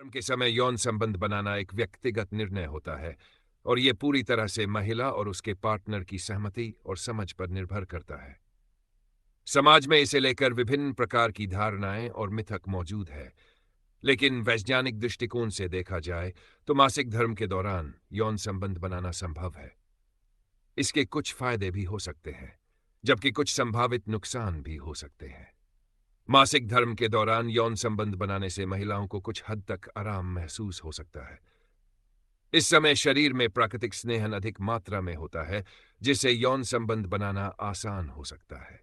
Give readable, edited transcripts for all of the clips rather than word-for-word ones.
के समय यौन संबंध बनाना एक व्यक्तिगत निर्णय होता है और ये पूरी तरह से महिला और उसके पार्टनर की सहमति और समझ पर निर्भर करता है। समाज में इसे लेकर विभिन्न प्रकार की धारणाएं और मिथक मौजूद है, लेकिन वैज्ञानिक दृष्टिकोण से देखा जाए तो मासिक धर्म के दौरान यौन संबंध बनाना संभव है। इसके कुछ फायदे भी हो सकते हैं, जबकि कुछ संभावित नुकसान भी हो सकते हैं। मासिक धर्म के दौरान यौन संबंध बनाने से महिलाओं को कुछ हद तक आराम महसूस हो सकता है। इस समय शरीर में प्राकृतिक स्नेहन अधिक मात्रा में होता है, जिससे यौन संबंध बनाना आसान हो सकता है।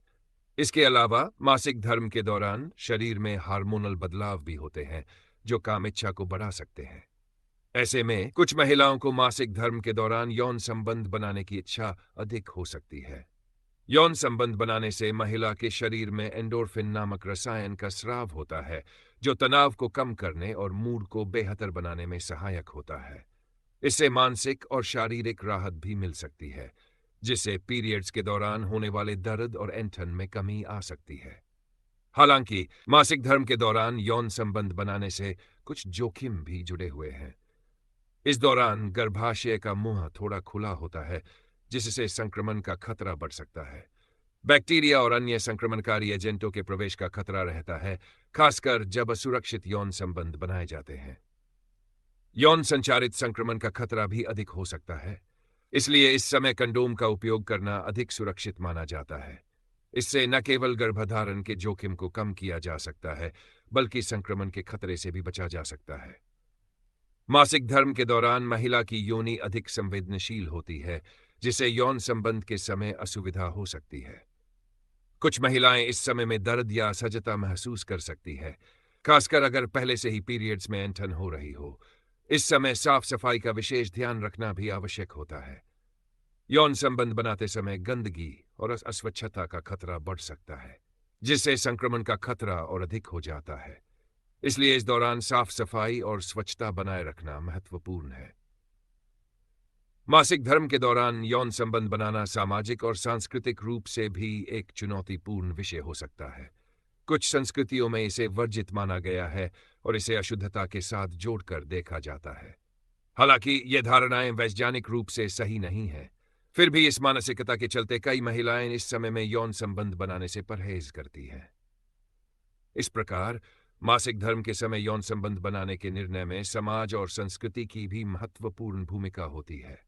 इसके अलावा मासिक धर्म के दौरान शरीर में हार्मोनल बदलाव भी होते हैं, जो काम इच्छा को बढ़ा सकते हैं। ऐसे में कुछ महिलाओं को मासिक धर्म के दौरान यौन संबंध बनाने की इच्छा अधिक हो सकती है। यौन संबंध बनाने से महिला के शरीर में एंडोर्फिन नामक रसायन का स्राव होता है, जो तनाव को कम करने और मूड को बेहतर बनाने में सहायक होता है। इससे मानसिक और शारीरिक राहत भी मिल सकती है, जिससे पीरियड्स के दौरान होने वाले दर्द और ऐंठन में कमी आ सकती है। हालांकि मासिक धर्म के दौरान यौन संबंध बनाने से कुछ जोखिम भी जुड़े हुए हैं। इस दौरान गर्भाशय का मुंह थोड़ा खुला होता है, जिससे संक्रमण का खतरा बढ़ सकता है। बैक्टीरिया और अन्य संक्रमणकारी एजेंटों के प्रवेश का खतरा रहता है, खासकर जब असुरक्षित यौन संबंध बनाए जाते हैं। यौन संचारित संक्रमण का खतरा भी अधिक हो सकता है, इसलिए इस समय कंडोम का उपयोग करना अधिक सुरक्षित माना जाता है। इससे न केवल गर्भधारण के जोखिम को कम किया जा सकता है, बल्कि संक्रमण के खतरे से भी बचा जा सकता है। मासिक धर्म के दौरान महिला की योनि अधिक संवेदनशील होती है, जिससे यौन संबंध के समय असुविधा हो सकती है। कुछ महिलाएं इस समय में दर्द या असहजता महसूस कर सकती है, खासकर अगर पहले से ही पीरियड्स में ऐंठन हो रही हो। इस समय साफ सफाई का विशेष ध्यान रखना भी आवश्यक होता है। यौन संबंध बनाते समय गंदगी और अस्वच्छता का खतरा बढ़ सकता है, जिससे संक्रमण का खतरा और अधिक हो जाता है। इसलिए इस दौरान साफ सफाई और स्वच्छता बनाए रखना महत्वपूर्ण है। मासिक धर्म के दौरान यौन संबंध बनाना सामाजिक और सांस्कृतिक रूप से भी एक चुनौतीपूर्ण विषय हो सकता है। कुछ संस्कृतियों में इसे वर्जित माना गया है और इसे अशुद्धता के साथ जोड़कर देखा जाता है। हालांकि ये धारणाएं वैज्ञानिक रूप से सही नहीं हैं, फिर भी इस मानसिकता के चलते कई महिलाएं इस समय में यौन संबंध बनाने से परहेज करती हैं। इस प्रकार मासिक धर्म के समय यौन संबंध बनाने के निर्णय में समाज और संस्कृति की भी महत्वपूर्ण भूमिका होती है।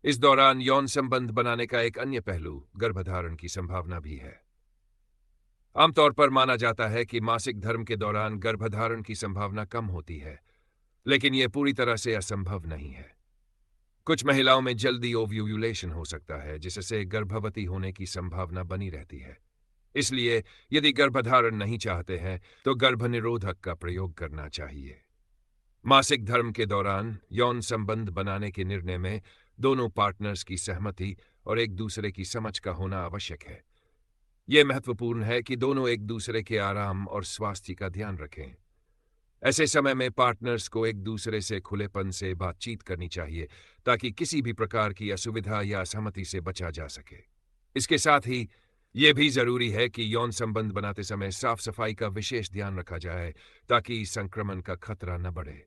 इस दौरान यौन संबंध बनाने का एक अन्य पहलू गर्भधारण की संभावना भी है। आमतौर पर माना जाता है कि मासिक धर्म के दौरान गर्भधारण की संभावना कम होती है, लेकिन यह पूरी तरह से असंभव नहीं है। कुछ महिलाओं में जल्दी ओव्यूलेशन हो सकता है, जिससे गर्भवती होने की संभावना बनी रहती है। इसलिए यदि गर्भधारण नहीं चाहते हैं तो गर्भनिरोधक का प्रयोग करना चाहिए। मासिक धर्म के दौरान यौन संबंध बनाने के निर्णय में दोनों पार्टनर्स की सहमति और एक दूसरे की समझ का होना आवश्यक है। यह महत्वपूर्ण है कि दोनों एक दूसरे के आराम और स्वास्थ्य का ध्यान रखें। ऐसे समय में पार्टनर्स को एक दूसरे से खुलेपन से बातचीत करनी चाहिए, ताकि किसी भी प्रकार की असुविधा या असहमति से बचा जा सके। इसके साथ ही यह भी जरूरी है कि यौन संबंध बनाते समय साफ सफाई का विशेष ध्यान रखा जाए, ताकि संक्रमण का खतरा न बढ़े।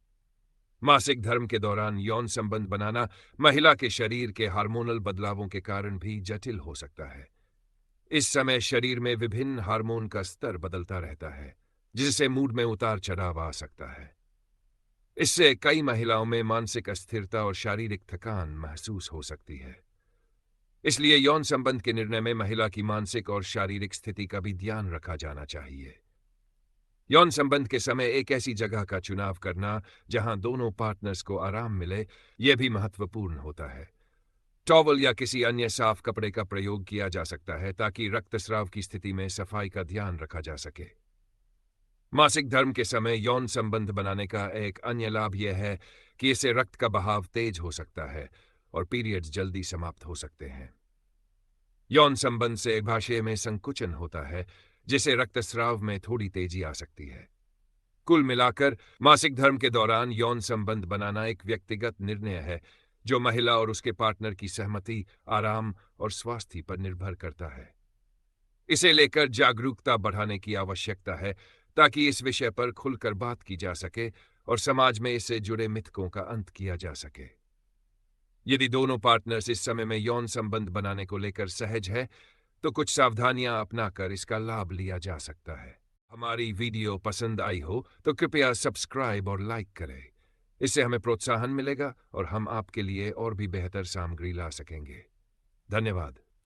मासिक धर्म के दौरान यौन संबंध बनाना महिला के शरीर के हार्मोनल बदलावों के कारण भी जटिल हो सकता है। इस समय शरीर में विभिन्न हार्मोन का स्तर बदलता रहता है, जिससे मूड में उतार चढ़ाव आ सकता है। इससे कई महिलाओं में मानसिक अस्थिरता और शारीरिक थकान महसूस हो सकती है। इसलिए यौन संबंध के निर्णय में महिला की मानसिक और शारीरिक स्थिति का भी ध्यान रखा जाना चाहिए। यौन संबंध के समय एक ऐसी जगह का चुनाव करना जहां दोनों पार्टनर्स को आराम मिले, यह भी महत्वपूर्ण होता है। टॉवल या किसी अन्य साफ कपड़े का प्रयोग किया जा सकता है, ताकि रक्तस्राव की स्थिति में सफाई का ध्यान रखा जा सके। मासिक धर्म के समय यौन संबंध बनाने का एक अन्य लाभ यह है कि इससे रक्त का बहाव तेज हो सकता है और पीरियड्स जल्दी समाप्त हो सकते हैं। यौन संबंध से गर्भाशय में संकुचन होता है, जिससे रक्तस्राव में थोड़ी तेजी आ सकती है। कुल मिलाकर मासिक धर्म के दौरान यौन संबंध बनाना एक व्यक्तिगत निर्णय है, जो महिला और उसके पार्टनर की सहमति, आराम और स्वास्थ्य पर निर्भर करता है। इसे लेकर जागरूकता बढ़ाने की आवश्यकता है, ताकि इस विषय पर खुलकर बात की जा सके और समाज में इससे जुड़े मिथकों का अंत किया जा सके। यदि दोनों पार्टनर्स इस समय में यौन संबंध बनाने को लेकर सहज है, तो कुछ सावधानियां अपनाकर इसका लाभ लिया जा सकता है। हमारी वीडियो पसंद आई हो तो कृपया सब्सक्राइब और लाइक करें। इससे हमें प्रोत्साहन मिलेगा और हम आपके लिए और भी बेहतर सामग्री ला सकेंगे। धन्यवाद।